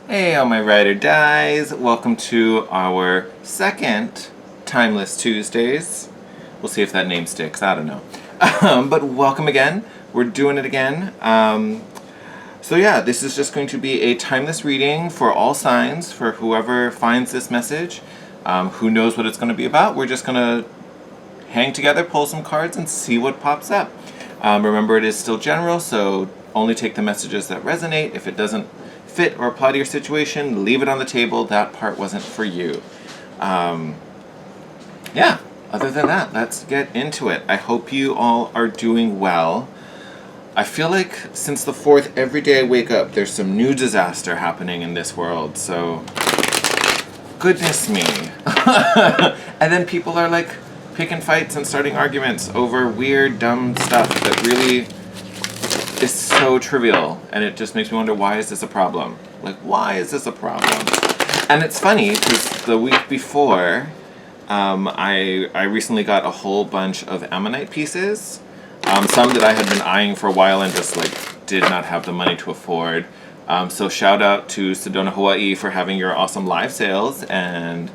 Hey, all my ride or dies. Welcome to our second Timeless Tuesdays. We'll see if that name sticks. I don't know. But welcome again. We're doing it again. So this is just going to be a timeless reading for all signs for whoever finds this message. Who knows what it's going to be about? We're just going to hang together, pull some cards, and see what pops up. Remember, it is still general, so only take the messages that resonate. If it doesn't fit or apply to your situation, leave it on the table. That part wasn't for you. Other than that, let's get into it. I hope you all are doing well. I feel like since the 4th, every day I wake up, there's some new disaster happening in this world, so goodness me. And then people are like picking fights and starting arguments over weird, dumb stuff that really is so trivial, and it just makes me wonder, why is this a problem? Like, why is this a problem? And it's funny because the week before, I recently got a whole bunch of ammonite pieces, some that I had been eyeing for a while and just like did not have the money to afford. So shout out to Sedona, Hawaii for having your awesome live sales and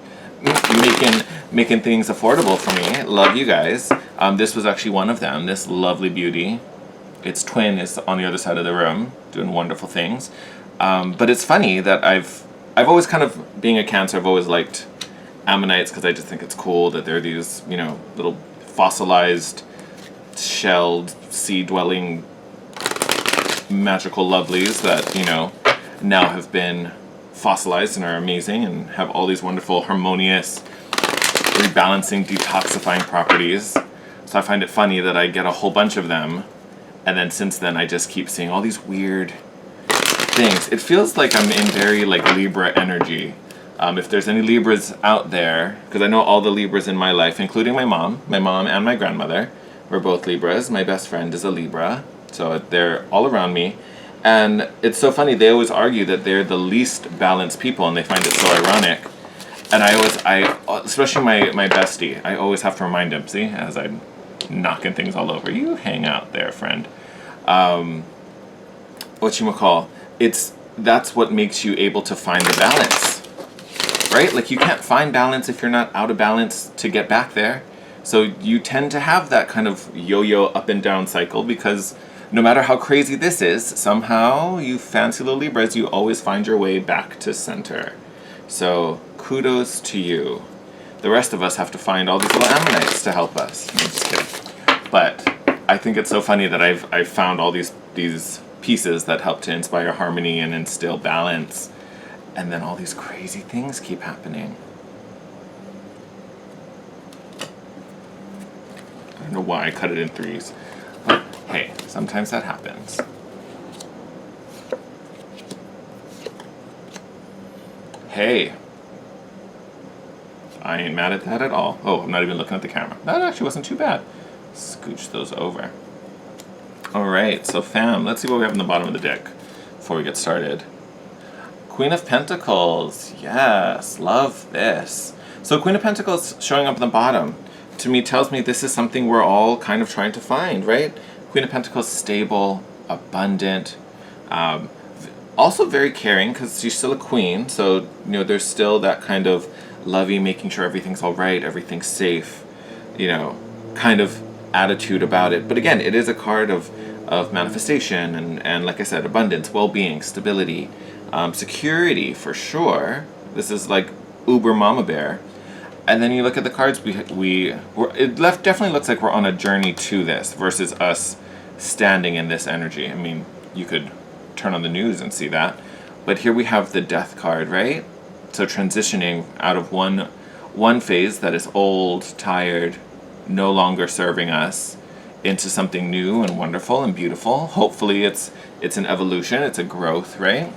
making things affordable for me. Love you guys. This was actually one of them. This lovely beauty. Its twin is on the other side of the room, doing wonderful things. But it's funny that I've always kind of, being a Cancer, I've always liked ammonites because I just think it's cool that they're these, little fossilized, shelled, sea-dwelling, magical lovelies that, now have been fossilized and are amazing and have all these wonderful, harmonious, rebalancing, detoxifying properties. So I find it funny that I get a whole bunch of them. And then since then, I just keep seeing all these weird things. It feels like I'm in very Libra energy. If there's any Libras out there, because I know all the Libras in my life, including my mom and my grandmother, were both Libras. My best friend is a Libra, so they're all around me. And it's so funny, they always argue that they're the least balanced people, and they find it so ironic. And especially my bestie, I always have to remind him, see, as I'm knocking things all over. You hang out there, friend. That's what makes you able to find the balance, right? Like, you can't find balance if you're not out of balance to get back there. So you tend to have that kind of yo-yo up and down cycle because no matter how crazy this is, somehow, you fancy little Libras, you always find your way back to center. So kudos to you. The rest of us have to find all these little ammonites to help us. I'm just kidding. But I think it's so funny that I've found all these pieces that help to inspire harmony and instill balance, and then all these crazy things keep happening. I don't know why I cut it in threes, but hey, sometimes that happens. Hey, I ain't mad at that at all. Oh, I'm not even looking at the camera. That actually wasn't too bad. Scooch those over. Alright, so fam, let's see what we have in the bottom of the deck before we get started. Queen of Pentacles. Yes, love this. So Queen of Pentacles showing up in the bottom, to me, tells me this is something we're all kind of trying to find, right? Queen of Pentacles, stable, abundant, also very caring because she's still a queen, so there's still that kind of lovey, making sure everything's all right, everything's safe, kind of attitude about it. But again, it is a card of manifestation and like I said, abundance, well-being, stability, security for sure. This is like uber mama bear. And then you look at the cards, definitely looks like we're on a journey to this versus us standing in this energy. I mean, you could turn on the news and see that. But here we have the death card, right? So transitioning out of one phase that is old, tired, no longer serving us, into something new and wonderful and beautiful. Hopefully it's an evolution, it's a growth, right?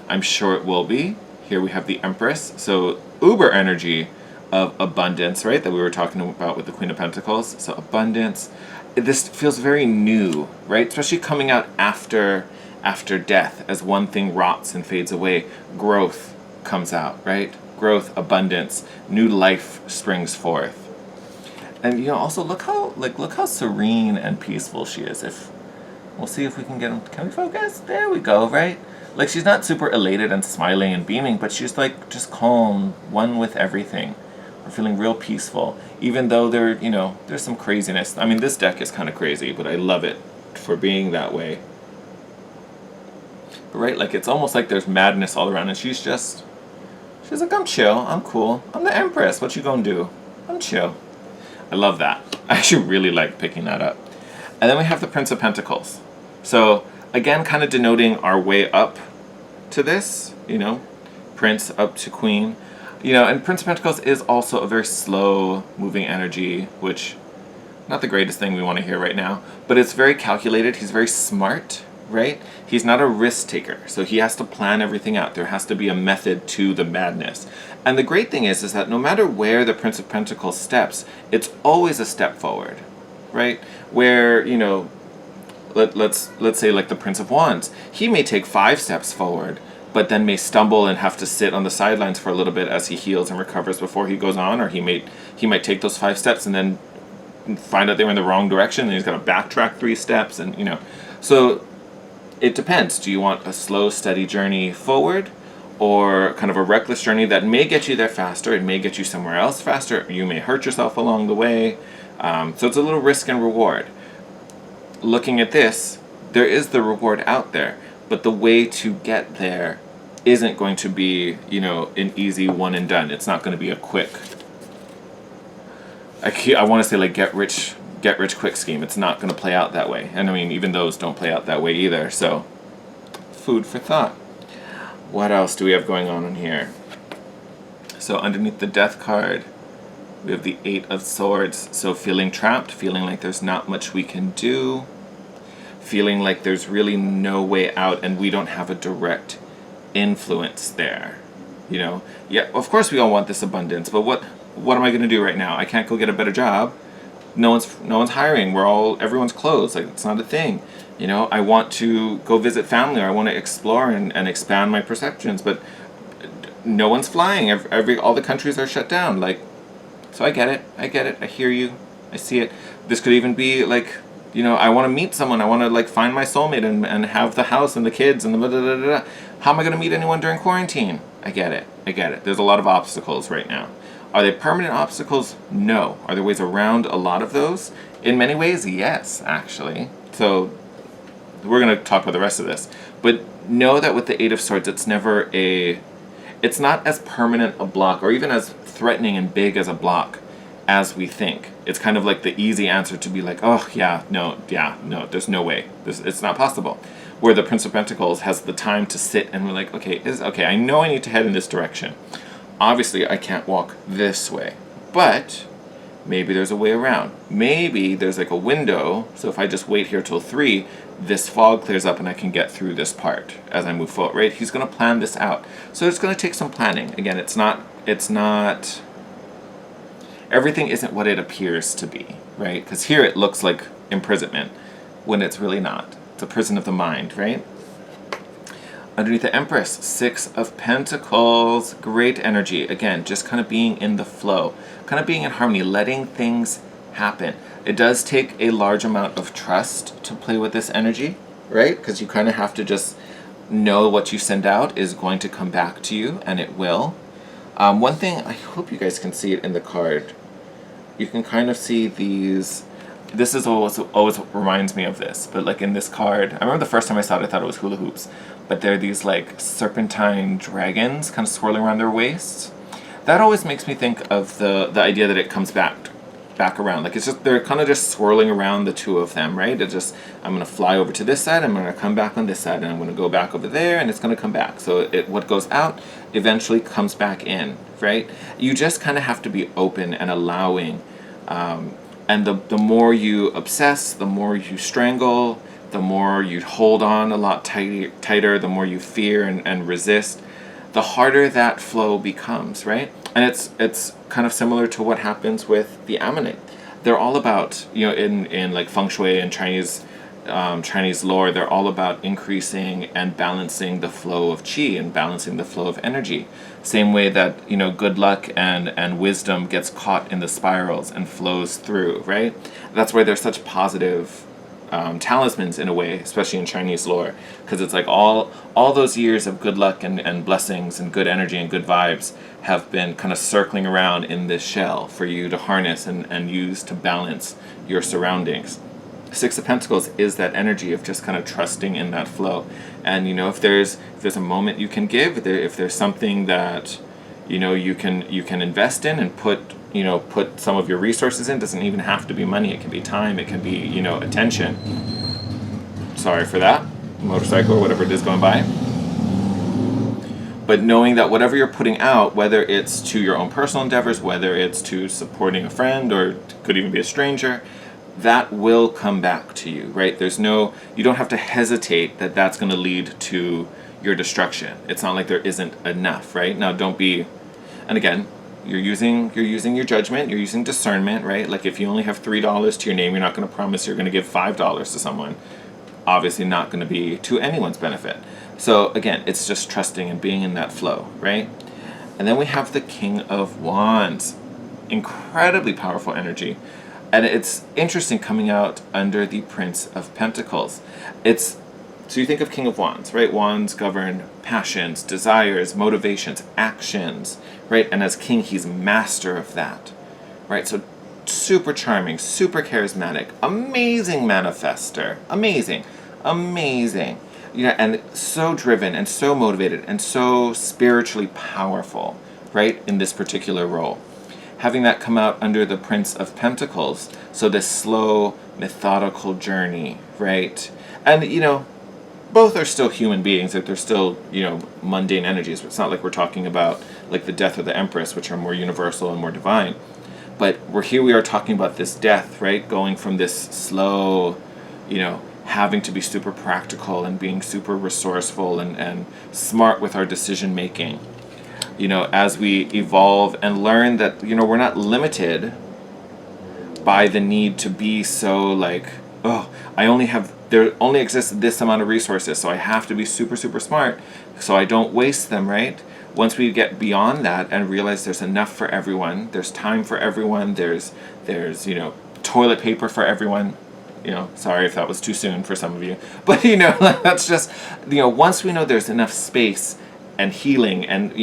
I'm sure it will be. Here we have the Empress. So uber energy of abundance, right, that we were talking about with the Queen of Pentacles. So abundance. This feels very new, right? Especially coming out after death, as one thing rots and fades away, growth comes out, right? Growth, abundance, new life springs forth. And also look how serene and peaceful she is. We'll see if we can we focus? There we go, right? like she's not super elated and smiling and beaming, but she's like just calm, one with everything. We're feeling real peaceful, even though there's some craziness. I mean, this deck is kind of crazy, but I love it for being that way. But right, like it's almost like there's madness all around, and she's like, I'm chill, I'm cool, I'm the Empress. What you gonna do? I'm chill. I love that. I actually really like picking that up. And then we have the Prince of Pentacles. So again, kind of denoting our way up to this, Prince up to Queen. And Prince of Pentacles is also a very slow moving energy, which not the greatest thing we want to hear right now, but it's very calculated. He's very smart, right? He's not a risk taker, so he has to plan everything out. There has to be a method to the madness. And the great thing is that no matter where the Prince of Pentacles steps, it's always a step forward, right? Where, let's say like the Prince of Wands, he may take 5 steps forward, but then may stumble and have to sit on the sidelines for a little bit as he heals and recovers before he goes on, or he might take those 5 steps and then find out they were in the wrong direction, and he's got to backtrack 3 steps, and so it depends. Do you want a slow, steady journey forward, or kind of a reckless journey that may get you there faster, it may get you somewhere else faster, you may hurt yourself along the way, so it's a little risk and reward. Looking at this, there is the reward out there, but the way to get there isn't going to be, an easy one and done. It's not going to be a quick, I want to say like get rich quick scheme. It's not going to play out that way. And I mean, even those don't play out that way either. So, food for thought. What else do we have going on in here? So underneath the Death card, we have the 8 of Swords. So feeling trapped, feeling like there's not much we can do, feeling like there's really no way out and we don't have a direct influence there. Yeah, of course we all want this abundance, but what am I going to do right now? I can't go get a better job. No one's hiring. Everyone's closed. Like, it's not a thing. I want to go visit family, or I want to explore and expand my perceptions, but no one's flying. All the countries are shut down. Like, so I get it. I hear you. I see it. This could even be like, I want to meet someone. I want to like find my soulmate and have the house and the kids and the blah, blah, blah, blah. How am I going to meet anyone during quarantine? I get it. There's a lot of obstacles right now. Are they permanent obstacles? No. Are there ways around a lot of those? In many ways, yes, actually. So we're going to talk about the rest of this. But know that with the 8 of Swords, it's not as permanent a block, or even as threatening and big as a block as we think. It's kind of like the easy answer to be like, oh, no, there's no way. It's not possible. Where the Prince of Pentacles has the time to sit and we're like, okay, I know I need to head in this direction. Obviously, I can't walk this way, but maybe there's a way around. Maybe there's like a window, so if I just wait here till 3, this fog clears up and I can get through this part as I move forward, right? He's going to plan this out. So it's going to take some planning. Again, it's not, everything isn't what it appears to be, right? Because here it looks like imprisonment when it's really not. It's a prison of the mind, right? Underneath the Empress, 6 of Pentacles, great energy. Again, just kind of being in the flow, kind of being in harmony, letting things happen. It does take a large amount of trust to play with this energy, right? Because you kind of have to just know what you send out is going to come back to you, and it will. One thing, I hope you guys can see it in the card. You can kind of see these. This is always reminds me of this, but like in this card, I remember the first time I saw it, I thought it was hula hoops, but they're these like serpentine dragons kind of swirling around their waists. That always makes me think of the idea that it comes back around. Like, it's just, they're kind of just swirling around the two of them, right? It's just, I'm going to fly over to this side, I'm going to come back on this side, and I'm going to go back over there, and it's going to come back. So what goes out eventually comes back in, right? You just kind of have to be open and allowing. And the more you obsess, the more you strangle, the more you hold on a lot tighter, the more you fear and resist, the harder that flow becomes, right? And it's kind of similar to what happens with the Ammonite. They're all about, in like feng shui and Chinese lore, they're all about increasing and balancing the flow of qi and balancing the flow of energy. Same way that, good luck and wisdom gets caught in the spirals and flows through, right? That's why they're such positive talismans in a way, especially in Chinese lore, because it's like all those years of good luck and blessings and good energy and good vibes have been kind of circling around in this shell for you to harness and use to balance your surroundings. Six of Pentacles is that energy of just kind of trusting in that flow. And if there's a moment you can give, if there's something that you can invest in and put some of your resources in. Doesn't even have to be money. It can be time. It can be attention. Sorry for that, motorcycle or whatever it is going by. But knowing that whatever you're putting out, whether it's to your own personal endeavors, whether it's to supporting a friend or could even be a stranger, that will come back to you, right? You don't have to hesitate that that's going to lead to your destruction. It's not like there isn't enough, right? Now don't be, and again, you're using your judgment, you're using discernment, right? Like if you only have $3 to your name, you're not going to promise you're going to give $5 to someone. Obviously not going to be to anyone's benefit. So again, it's just trusting and being in that flow, right? And then we have the King of Wands. Incredibly powerful energy. And it's interesting coming out under the Prince of Pentacles. So you think of King of Wands, right? Wands govern passions, desires, motivations, actions, right? And as king, he's master of that, right? So super charming, super charismatic, amazing manifester, amazing. And so driven and so motivated and so spiritually powerful, right? In this particular role. Having that come out under the Prince of Pentacles, so this slow, methodical journey, right? And, both are still human beings, that they're still, mundane energies. It's not like we're talking about, like, the death of the Empress, which are more universal and more divine. But we are talking about this death, right? Going from this slow, having to be super practical and being super resourceful and smart with our decision making. As we evolve and learn that, we're not limited by the need to be so like, there only exists this amount of resources, so I have to be super, super smart so I don't waste them, right? Once we get beyond that and realize there's enough for everyone, there's time for everyone, there's toilet paper for everyone. Sorry if that was too soon for some of you. But, that's just, once we know there's enough space and healing and,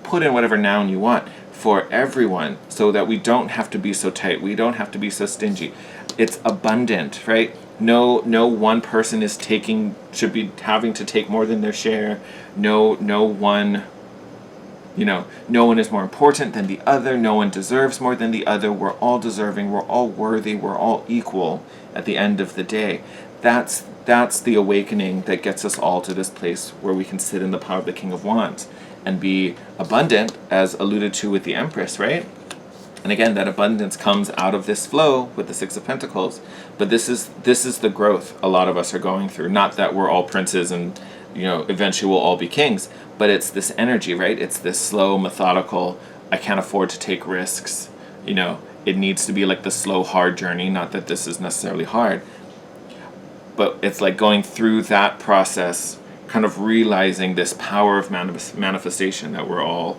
put in whatever noun you want for everyone so that we don't have to be so tight. We don't have to be so stingy. It's abundant, right? No one person should be having to take more than their share. No one is more important than the other. No one deserves more than the other. We're all deserving. We're all worthy. We're all equal at the end of the day. That's the awakening that gets us all to this place where we can sit in the power of the King of Wands and be abundant, as alluded to with the Empress, right? And again, that abundance comes out of this flow with the Six of Pentacles. But this is the growth a lot of us are going through. Not that we're all princes and eventually we'll all be kings, but it's this energy, right? It's this slow, methodical, I can't afford to take risks. It needs to be like the slow, hard journey. Not that this is necessarily hard, but it's like going through that process, kind of realizing this power of manifestation that we're all,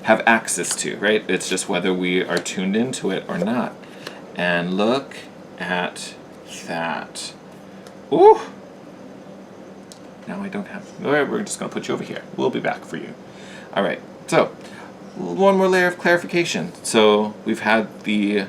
have access to, right? It's just whether we are tuned into it or not. And look at that. Ooh! Now I don't have... All right, we're just going to put you over here. We'll be back for you. All right, so one more layer of clarification. So we've had the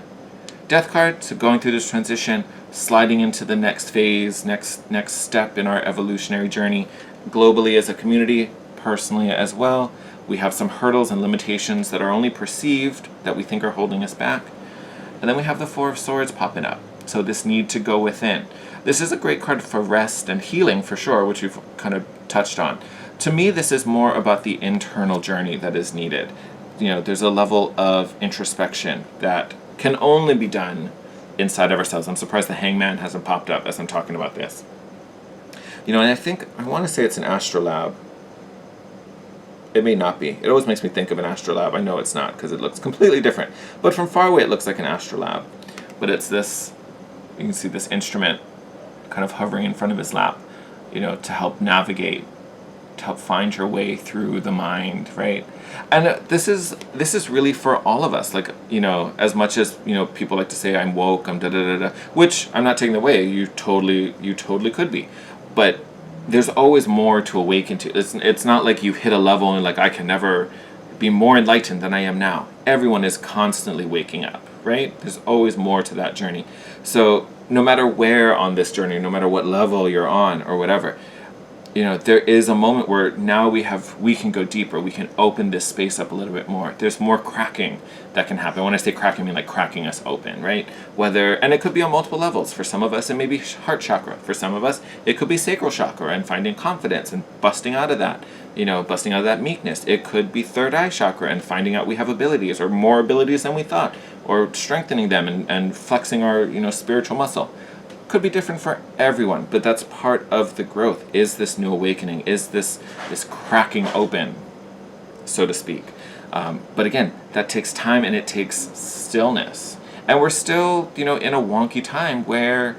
Death card, so going through this transition, sliding into the next phase, next step in our evolutionary journey, globally as a community, personally as well. We have some hurdles and limitations that are only perceived, that we think are holding us back. And then we have the Four of Swords popping up. So this need to go within. This is a great card for rest and healing for sure, which we've kind of touched on. To me, this is more about the internal journey that is needed. There's a level of introspection that can only be done inside of ourselves. I'm surprised the Hangman hasn't popped up as I'm talking about this. And I want to say it's an astrolabe. It may not be. It always makes me think of an astrolabe. I know it's not because it looks completely different. But from far away it looks like an astrolabe. But it's this, you can see this instrument kind of hovering in front of his lap, to help navigate to find your way through the mind, right? And this is really for all of us. Like, as much as people like to say I'm woke, I'm da da da da, which I'm not taking away. You totally could be, but there's always more to awaken to. It's not like you've hit a level and like I can never be more enlightened than I am now. Everyone is constantly waking up, right? There's always more to that journey. So no matter where on this journey, no matter what level you're on or whatever, there is a moment where now we can go deeper. We can open this space up a little bit more. There's more cracking that can happen. When I say cracking, I mean like cracking us open, right? And it could be on multiple levels. For some of us, it may be heart chakra. For some of us, it could be sacral chakra and finding confidence and busting out of that, busting out of that meekness. It could be third eye chakra and finding out we have abilities or more abilities than we thought, or strengthening them and flexing our, spiritual muscle. Could be different for everyone, but that's part of the growth, is this new awakening, is this cracking open, so to speak. But again, that takes time and it takes stillness. And we're still, in a wonky time where,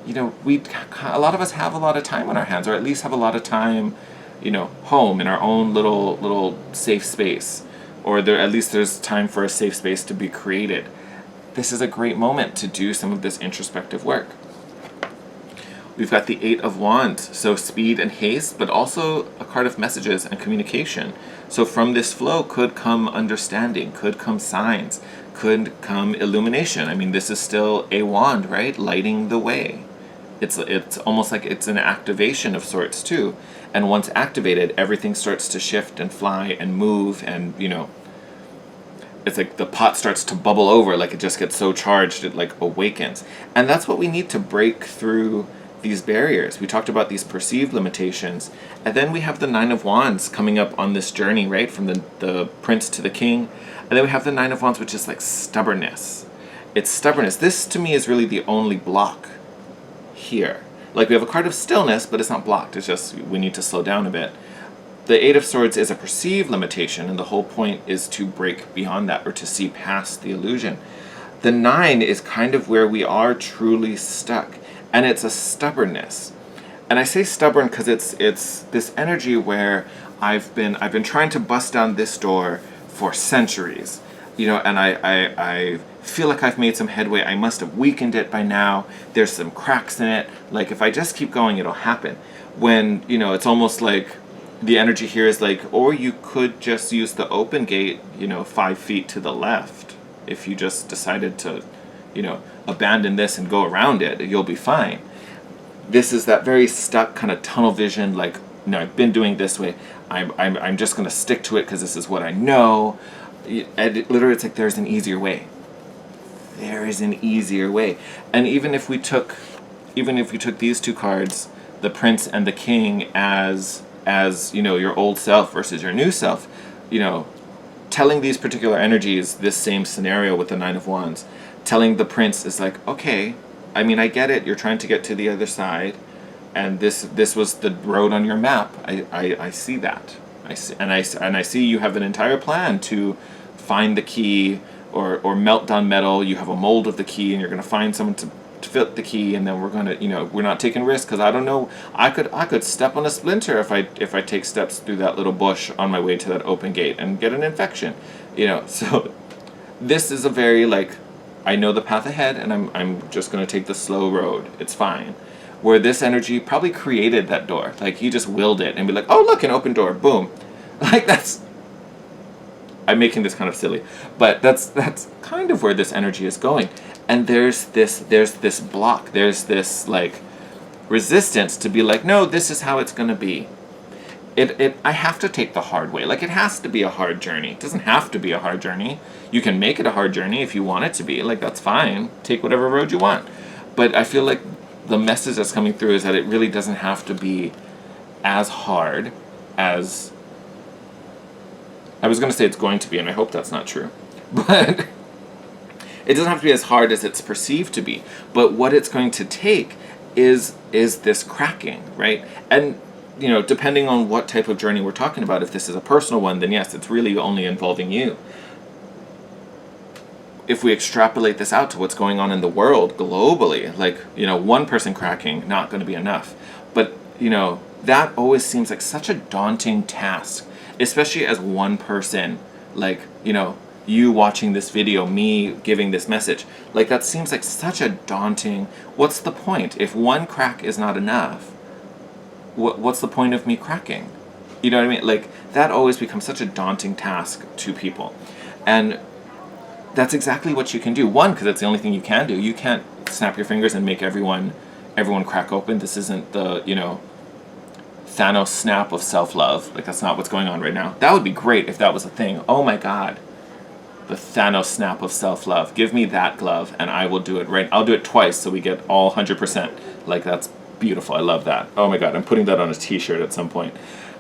a lot of us have a lot of time on our hands, or at least have a lot of time, home in our own little safe space, or at least there's time for a safe space to be created. This is a great moment to do some of this introspective work. We've got the Eight of Wands, so speed and haste, but also a card of messages and communication. So from this flow could come understanding, could come signs, could come illumination. I mean, this is still a wand, right? Lighting the way. It's almost like it's an activation of sorts too. And once activated, everything starts to shift and fly and move, and it's like the pot starts to bubble over, like it just gets so charged, it like awakens. And that's what we need to break through these barriers. We talked about these perceived limitations, and then we have the Nine of Wands coming up on this journey, right, from the prince to the king. And then we have the Nine of Wands, which is like stubbornness. It's stubbornness. This to me is really the only block here. Like, we have a card of stillness, but it's not blocked. It's just we need to slow down a bit. The Eight of Swords is a perceived limitation, and the whole point is to break beyond that, or to see past the illusion. The Nine is kind of where we are truly stuck. And it's a stubbornness. And I say stubborn because it's this energy where I've been trying to bust down this door for centuries. And I feel like I've made some headway. I must have weakened it by now. There's some cracks in it. Like, if I just keep going, it'll happen. When, it's almost like the energy here is like, or you could just use the open gate, 5 feet to the left. If you just decided to, abandon this and go around it, you'll be fine. This is that very stuck kind of tunnel vision, like, I've been doing this way. I'm just going to stick to it because this is what I know. And literally, it's like there's an easier way. There is an easier way. And even if we took these two cards, the Prince and the King, as your old self versus your new self, telling these particular energies this same scenario with the Nine of Wands, telling the Prince is like, okay, I mean, I get it. You're trying to get to the other side, and this was the road on your map. I see that. I see you have an entire plan to find the key or melt down metal. You have a mold of the key, and you're going to find someone to fit the key, and then we're going to, we're not taking risks because I don't know. I could step on a splinter if I take steps through that little bush on my way to that open gate and get an infection. So this is a very like, I know the path ahead, and I'm just going to take the slow road. It's fine. Where this energy probably created that door. Like, he just willed it and be like, oh, look, an open door. Boom. Like, I'm making this kind of silly. But that's kind of where this energy is going. And there's this block. There's this, like, resistance to be like, no, this is how it's going to be. I have to take the hard way. Like, it has to be a hard journey. It doesn't have to be a hard journey. You can make it a hard journey if you want it to be. Like, that's fine. Take whatever road you want. But I feel like the message that's coming through is that it really doesn't have to be as hard as... I was going to say it's going to be, and I hope that's not true. But it doesn't have to be as hard as it's perceived to be. But what it's going to take is this cracking, right? And depending on what type of journey we're talking about, if this is a personal one, then yes, it's really only involving you. If we extrapolate this out to what's going on in the world globally, like, one person cracking, not going to be enough. But, that always seems like such a daunting task, especially as one person, like, you watching this video, me giving this message. Like, that seems like such a daunting, what's the point? If one crack is not enough, what's the point of me cracking? You know what I mean? Like, that always becomes such a daunting task to people. And that's exactly what you can do. One, because it's the only thing you can do. You can't snap your fingers and make everyone crack open. This isn't the, Thanos snap of self-love. Like, that's not what's going on right now. That would be great if that was a thing. Oh my god. The Thanos snap of self-love. Give me that glove and I will do it right. I'll do it twice so we get all 100%. Like, that's beautiful. I love that. Oh my god, I'm putting that on a t-shirt at some point.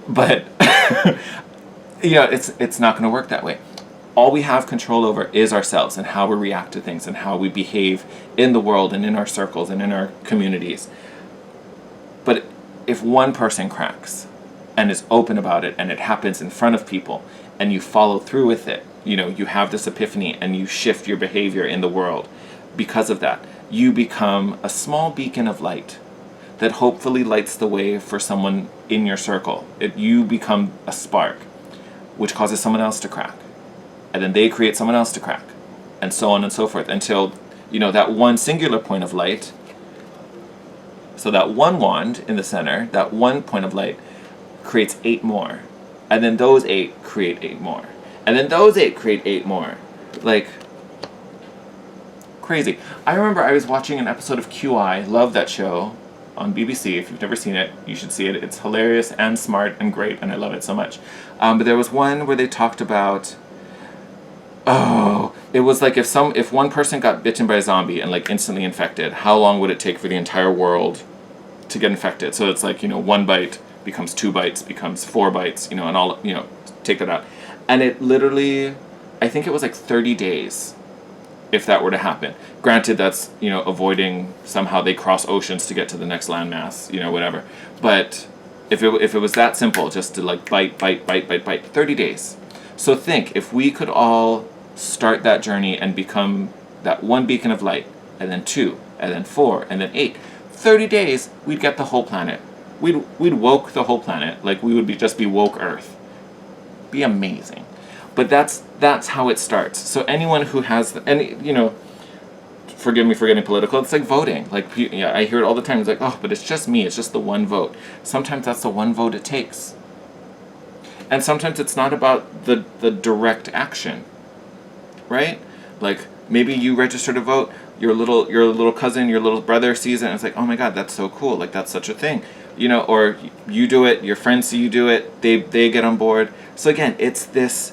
But, it's not going to work that way. All we have control over is ourselves and how we react to things and how we behave in the world and in our circles and in our communities. But if one person cracks and is open about it and it happens in front of people and you follow through with it, you have this epiphany and you shift your behavior in the world because of that, you become a small beacon of light that hopefully lights the way for someone in your circle. You become a spark, which causes someone else to crack. And then they create someone else to crack. And so on and so forth until, that one singular point of light. So that one wand in the center, that one point of light, creates 8 more. And then those 8 create 8 more. And then those 8 create 8 more. Like, crazy. I remember I was watching an episode of QI, love that show, on BBC. If you've never seen it, you should see it. It's hilarious and smart and great, and I love it so much. But there was one where they talked about, it was like if one person got bitten by a zombie and like instantly infected, how long would it take for the entire world to get infected? So it's like, 1 bite becomes 2 bites, becomes 4 bites, and all, take that out. And it literally, I think it was like 30 days if that were to happen. Granted, that's, avoiding somehow they cross oceans to get to the next landmass, whatever. But if it was that simple, just to like bite, 30 days. So think, if we could all start that journey and become that one beacon of light, and then 2, and then 4, and then 8, 30 days, we'd get the whole planet. We'd woke the whole planet. Like, we would just be woke Earth. Be amazing. But that's how it starts. So anyone who has, forgive me for getting political, it's like voting. Like, I hear it all the time. It's like, oh, but it's just me. It's just the one vote. Sometimes that's the one vote it takes. And sometimes it's not about the direct action, right? Like, maybe you register to vote, your little cousin, your little brother sees it, and it's like, oh my god, that's so cool. Like, that's such a thing. Or you do it, your friends see you do it, they get on board. So again, it's this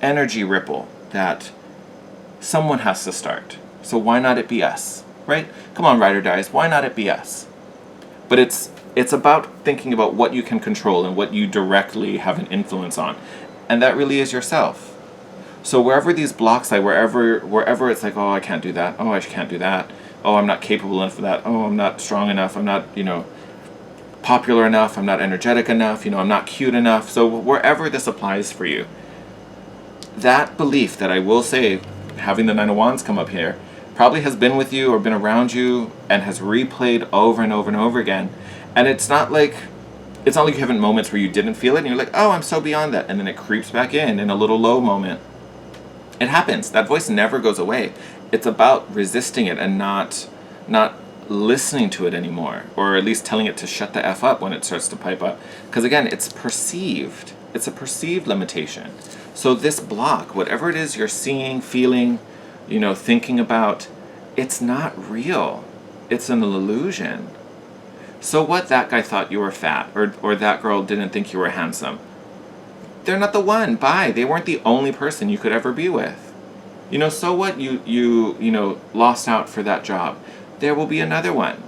energy ripple that someone has to start. So why not it be us, right? Come on, Ride or Dies, why not it be us? But it's about thinking about what you can control and what you directly have an influence on. And that really is yourself. So wherever these blocks lie, wherever it's like, oh, I can't do that, oh, I can't do that, oh, I'm not capable enough for that, oh, I'm not strong enough, I'm not, popular enough, I'm not energetic enough, I'm not cute enough. So wherever this applies for you, that belief that I will say, having the Nine of Wands come up here, probably has been with you or been around you and has replayed over and over and over again. And it's not like you haven't moments where you didn't feel it and you're like, oh, I'm so beyond that. And then it creeps back in a little low moment. It happens. That voice never goes away. It's about resisting it and not listening to it anymore, or at least telling it to shut the F up when it starts to pipe up. Because again, it's perceived. It's a perceived limitation. So this block, whatever it is you're seeing, feeling, thinking about, it's not real. It's an illusion. So what, that guy thought you were fat, or that girl didn't think you were handsome. They're not the one. Bye. They weren't the only person you could ever be with. So what, you lost out for that job. There will be another one,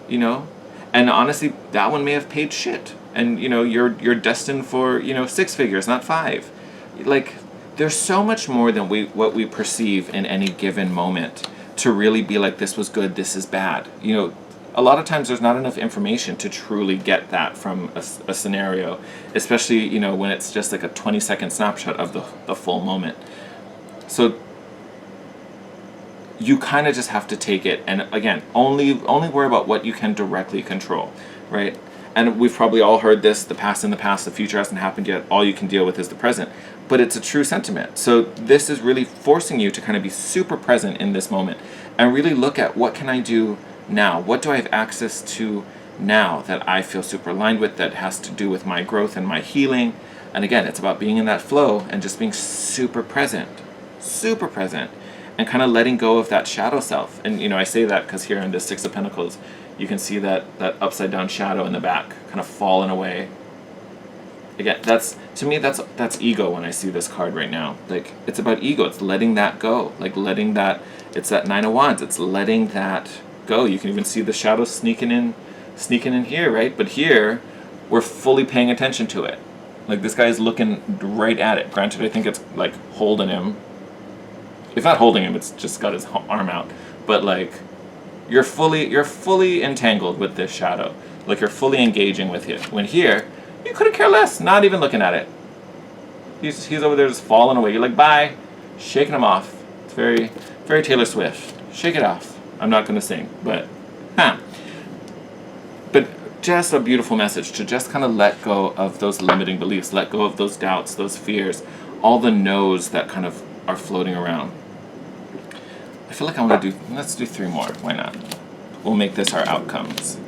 and honestly, that one may have paid shit, and you're destined for 6 figures, not 5. Like, there's so much more than what we perceive in any given moment to really be like, this was good, this is bad. A lot of times there's not enough information to truly get that from a scenario, especially when it's just like a 20-second snapshot of the full moment. So you kind of just have to take it, and again, only worry about what you can directly control, right? And we've probably all heard this, the past in the past, the future hasn't happened yet, all you can deal with is the present. But it's a true sentiment. So this is really forcing you to kind of be super present in this moment and really look at, what can I do now? What do I have access to now that I feel super aligned with, that has to do with my growth and my healing? And again, it's about being in that flow and just being super present, and kind of letting go of that shadow self. And I say that because here in the Six of Pentacles, you can see that upside down shadow in the back kind of falling away. Again, to me that's ego when I see this card right now. Like, it's about ego. It's letting that go. Like, letting that, it's that Nine of Wands. It's letting that go. You can even see the shadow sneaking in here, right? But here, we're fully paying attention to it. Like, this guy is looking right at it. Granted, I think it's like holding him. If not holding him, it's just got his arm out. But like, you're fully entangled with this shadow. Like, you're fully engaging with it. When here, you couldn't care less, not even looking at it. He's over there just falling away. You're like, bye, shaking him off. It's very, very Taylor Swift. Shake it off. I'm not going to sing, but But just a beautiful message to just kind of let go of those limiting beliefs, let go of those doubts, those fears, all the no's that kind of are floating around. I feel like let's do 3 more. Why not? We'll make this our outcomes.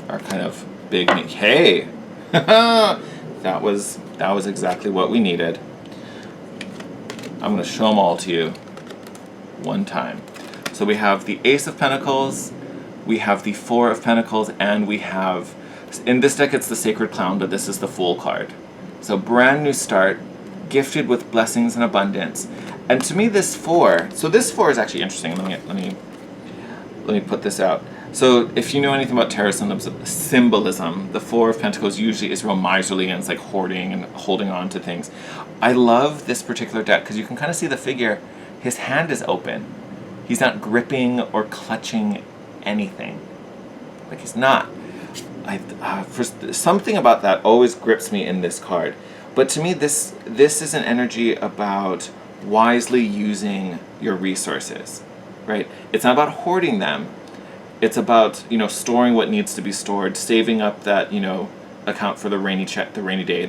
Our kind of big, hey! That was exactly what we needed. I'm going to show them all to you one time. So we have the Ace of Pentacles, we have the Four of Pentacles, and we have, in this deck it's the Sacred Clown, but this is the Fool card. So brand new start, gifted with blessings and abundance. And to me, this 4, so this 4 is actually interesting. Let me put this out. So if you know anything about tarot symbolism, the Four of Pentacles usually is real miserly, and it's like hoarding and holding on to things. I love this particular deck because you can kind of see the figure. His hand is open. He's not gripping or clutching anything. Like, he's not. For something about that always grips me in this card. But to me, this is an energy about wisely using your resources, right? It's not about hoarding them. It's about, storing what needs to be stored, saving up that, account for the rainy day.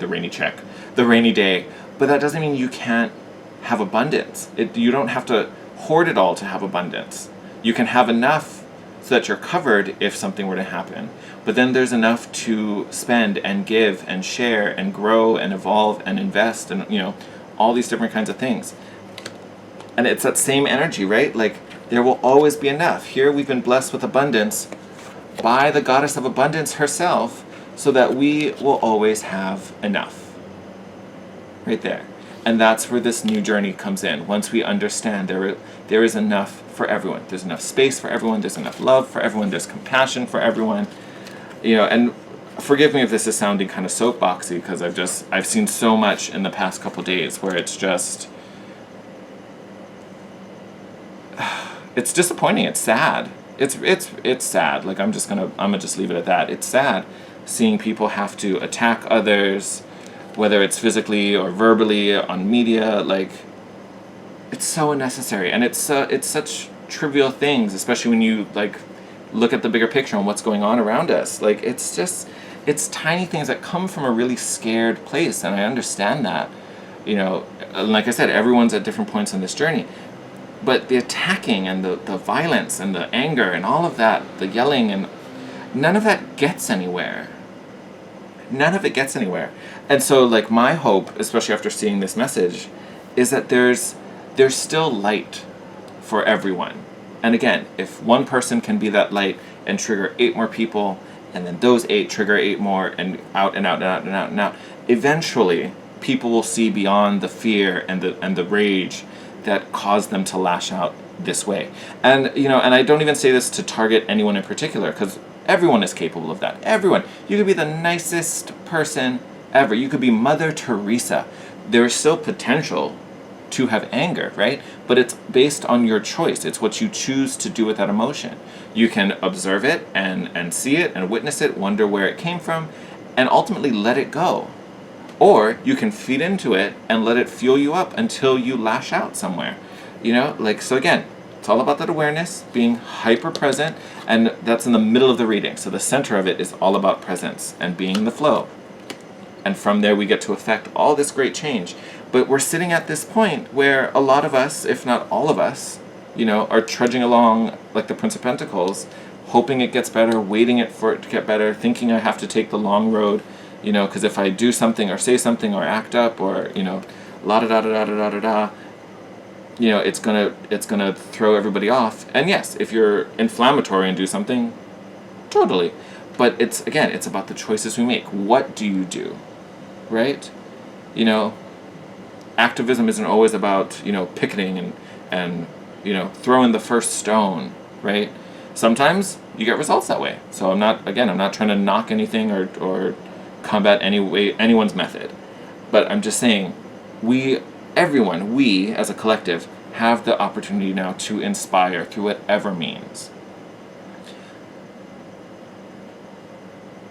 But that doesn't mean you can't have abundance. You don't have to hoard it all to have abundance. You can have enough so that you're covered if something were to happen. But then there's enough to spend and give and share and grow and evolve and invest and, all these different kinds of things. And it's that same energy, right? Like, there will always be enough. Here we've been blessed with abundance by the goddess of abundance herself, so that we will always have enough. Right there. And that's where this new journey comes in. Once we understand there is enough for everyone. There's enough space for everyone. There's enough love for everyone. There's compassion for everyone. And forgive me if this is sounding kind of soapboxy, because I've seen so much in the past couple days where it's just, it's disappointing. It's sad. It's sad. Like, I'm gonna just leave it at that. It's sad seeing people have to attack others, whether it's physically or verbally on media. Like, it's so unnecessary, and it's such trivial things, especially when you look at the bigger picture on what's going on around us. Like, it's tiny things that come from a really scared place, and I understand that. Like I said, everyone's at different points on this journey. But the attacking and the violence and the anger and all of that, the yelling, and none of that gets anywhere. None of it gets anywhere. And so, my hope, especially after seeing this message, is that there's still light for everyone. And again, if one person can be that light and trigger 8 more people, and then those 8 trigger 8 more, and out and out and out and out and out, eventually people will see beyond the fear and the rage that caused them to lash out this way. And and I don't even say this to target anyone in particular, because everyone is capable of that. Everyone. You could be the nicest person ever. You could be Mother Teresa. There's still potential to have anger, right? But it's based on your choice. It's what you choose to do with that emotion. You can observe it and see it and witness it, wonder where it came from, and ultimately let it go. Or you can feed into it and let it fuel you up until you lash out somewhere. So again, It's all about that awareness, being hyper present, and that's in the middle of the reading. So the center of it is all about presence and being in the flow. And from there we get to affect all this great change. But we're sitting at this point where a lot of us, if not all of us, are trudging along like the Prince of Pentacles, hoping it gets better, waiting for it to get better, thinking I have to take the long road, because if I do something or say something or act up or, la da da da da da da da, it's gonna throw everybody off. And yes, if you're inflammatory and do something, totally. But it's about the choices we make. What do you do, right? Activism isn't always about picketing and throwing the first stone, right? Sometimes you get results that way. So I'm not trying to knock anything or combat anyone's method, but I'm just saying we as a collective have the opportunity now to inspire through whatever means.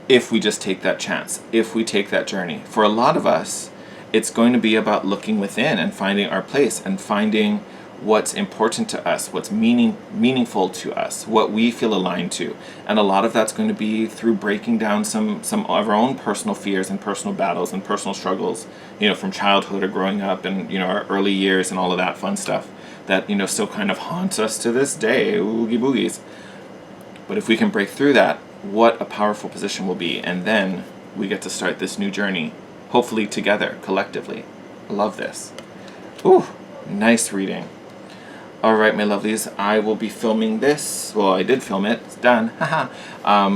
If we just take that chance, if we take that journey. For a lot of us, it's going to be about looking within and finding our place and finding what's important to us, what's meaningful to us, what we feel aligned to. And a lot of that's going to be through breaking down some of our own personal fears and personal battles and personal struggles, from childhood or growing up and, our early years and all of that fun stuff that, still kind of haunts us to this day, oogie boogies. But if we can break through that, what a powerful position we'll be. And then we get to start this new journey, hopefully together, collectively. I love this. Ooh, nice reading. All right, my lovelies, I will be filming this. Well, I did film it. It's done. Haha.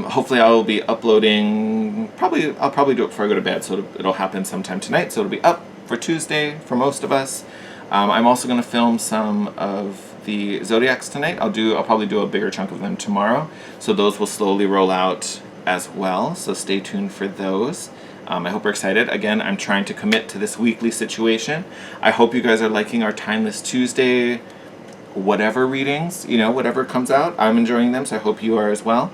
Hopefully I will be uploading, I'll probably do it before I go to bed, so it'll happen sometime tonight. So it'll be up for Tuesday for most of us. I'm also going to film some of the Zodiacs tonight. I'll probably do a bigger chunk of them tomorrow. So those will slowly roll out as well. So stay tuned for those. I hope you're excited. Again, I'm trying to commit to this weekly situation. I hope you guys are liking our Timeless Tuesday whatever readings, whatever comes out. I'm enjoying them, so I hope you are as well.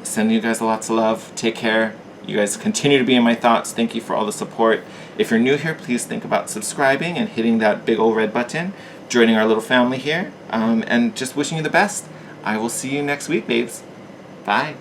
Sending you guys lots of love. Take care. You guys continue to be in my thoughts. Thank you for all the support. If you're new here, please think about subscribing and hitting that big old red button, joining our little family here, and just wishing you the best. I will see you next week, babes. Bye.